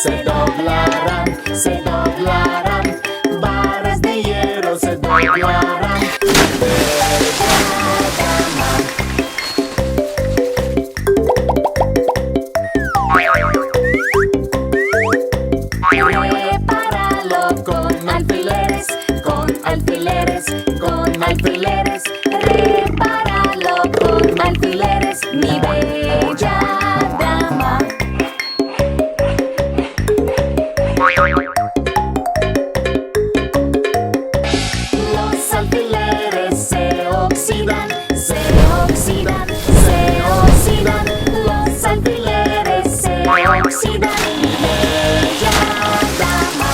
se doblarán, se doblarán. Varas de hierro se doblarán. Prepáralo con alfileres, con alfileres, con alfileres. Prepáralo con alfileres, mi bella dama. Los alfileres se oxidan, se oxidan, se oxidan. Los alfileres se oxidan, mi bella dama.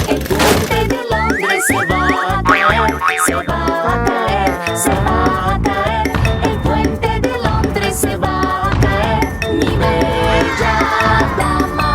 El puente de Londres se va a caer, se va a caer, se va a caer. El puente de Londres se va a caer, mi bella dama.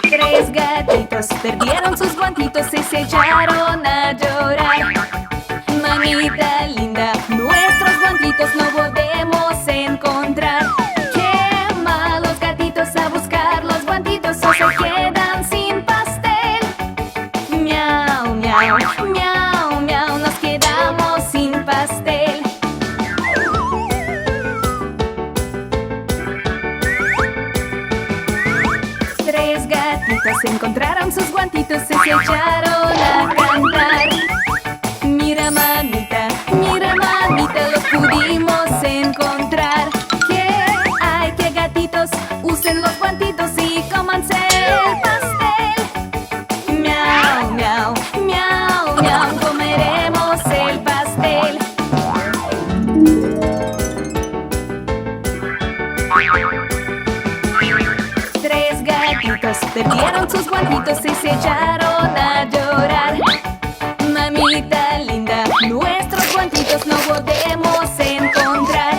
Tres gatitos perdieron sus guantitos y se echaron a llorar. Mamita linda, nuestros guantitos no podemos encontrar. Qué malos gatitos a buscar los guantitos o se quedan sin pastel. Miau, miau, miau, miau, nos quedamos sin pastel. Tres gatitos encontraron sus guantitos y se echaron a cantar. Mira mamita, los pudimos encontrar. ¿Qué hay? Que gatitos usen los guantitos y cómanse el pastel. Miau, miau, miau, miau, comeremos el pastel. Tres gatitos perdieron sus guantitos y se echaron a llorar. Mamita linda, nuestros guantitos no podemos encontrar.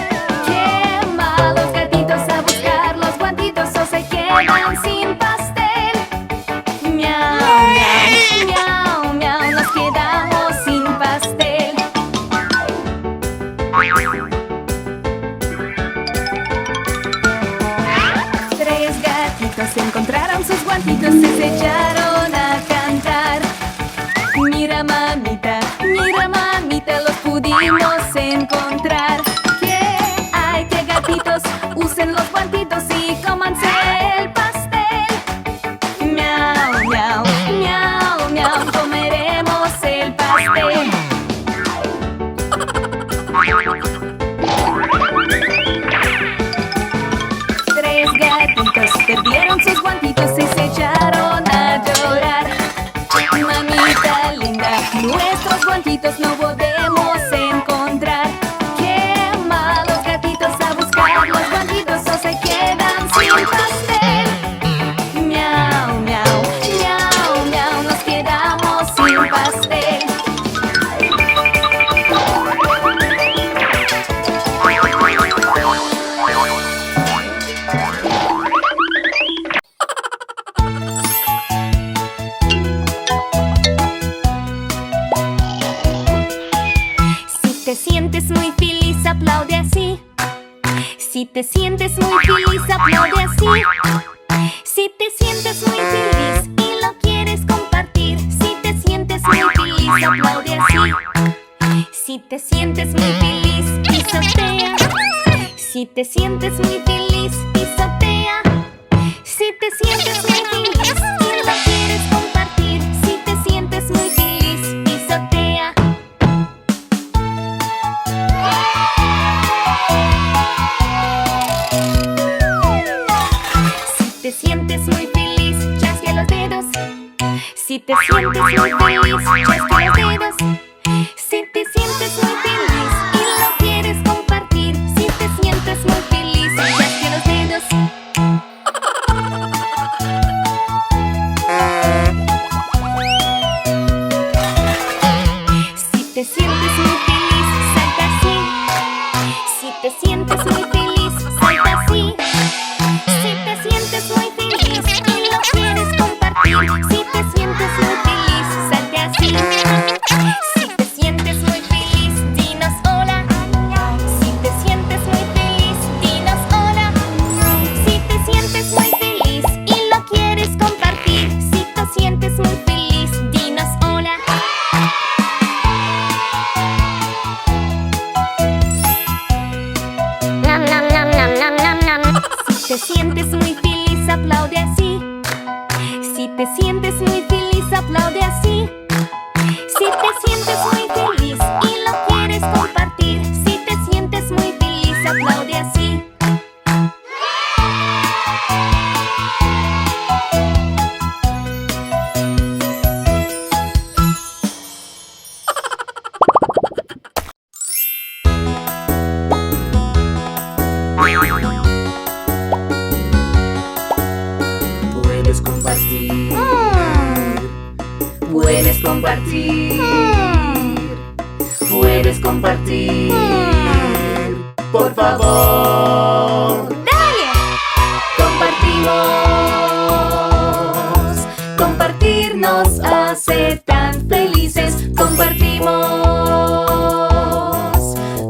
Qué malos gatitos a buscar los guantitos o se quedan sin pastel. Miau, miau, miau, miau, nos quedamos sin pastel. Tres gatitos encontraron sus guantitos y se echaron a cantar. Mira mamita, los pudimos encontrar. ¿Qué hay? Que gatitos usen los guantitos y cómanse el pastel. Miau, miau, miau, miau, comeremos el pastel. Tres gatitos perdieron sus guantitos y se echaron a llorar. Mamita linda, nuestros guantitos no podemos encontrar. Qué malos gatitos a buscar los guantitos o se quedan sin pastel. Miau, miau, miau, miau, nos quedamos sin pastel. Si te sientes muy feliz, aplaude así. Si te sientes muy feliz, aplaude así. Si te sientes muy feliz y lo quieres compartir. Si te sientes muy feliz, aplaude así. Si te sientes muy feliz, pisotea. Si te sientes muy feliz, pisotea. Si te sientes muy feliz y lo quieres compartir. Si te sientes muy feliz, pisotea. Si te sientes muy feliz, chasquea los dedos. Si te sientes muy feliz, chasquea los dedos. Si te sientes muy feliz y lo quieres compartir. Si te sientes muy feliz, chasquea los dedos. Si te sientes te sientes muy feliz, aplaude así. Si te sientes muy feliz, aplaude así. Si te sientes muy feliz y lo quieres compartir, si te sientes muy feliz, aplaude así. Puedes compartir. Puedes compartir. Puedes compartir. Por favor. ¡Dale! Compartimos. Compartir nos hace tan felices. Compartimos.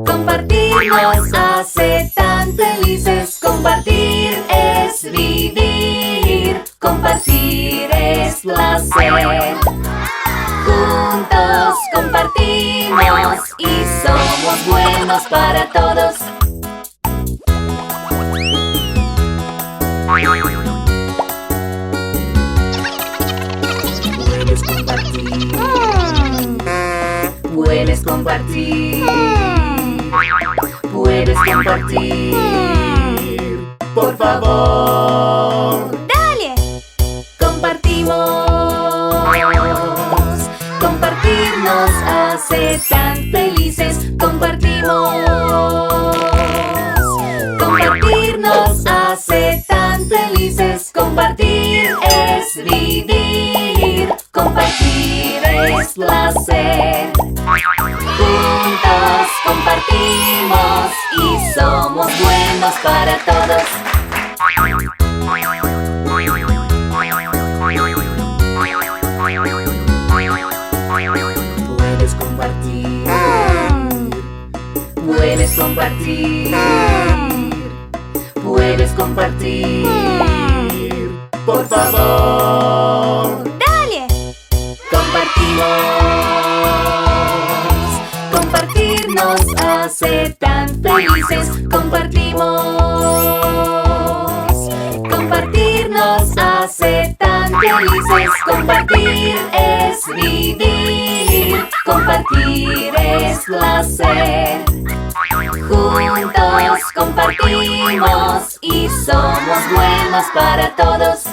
Compartir nos hace tan felices. Compartir es vivir. Compartir es placer. Juntos compartimos y somos buenos para todos. Puedes compartir. Puedes compartir. Puedes compartir. Por favor. ¡Dale! Compartimos. Compartir nos hace tan felices. Compartimos. Compartir nos hace tan felices. Compartir es vivir. Compartir es placer. Juntos compartimos y somos buenos para todos. Puedes compartir. Puedes compartir. Puedes compartir. Por favor. ¡Dale! Compartimos. Compartir nos hace tan felices. Compartimos. Compartir nos hace tan felices. Compartir es vivir. Compartir es placer. Juntos compartimos y somos buenos para todos.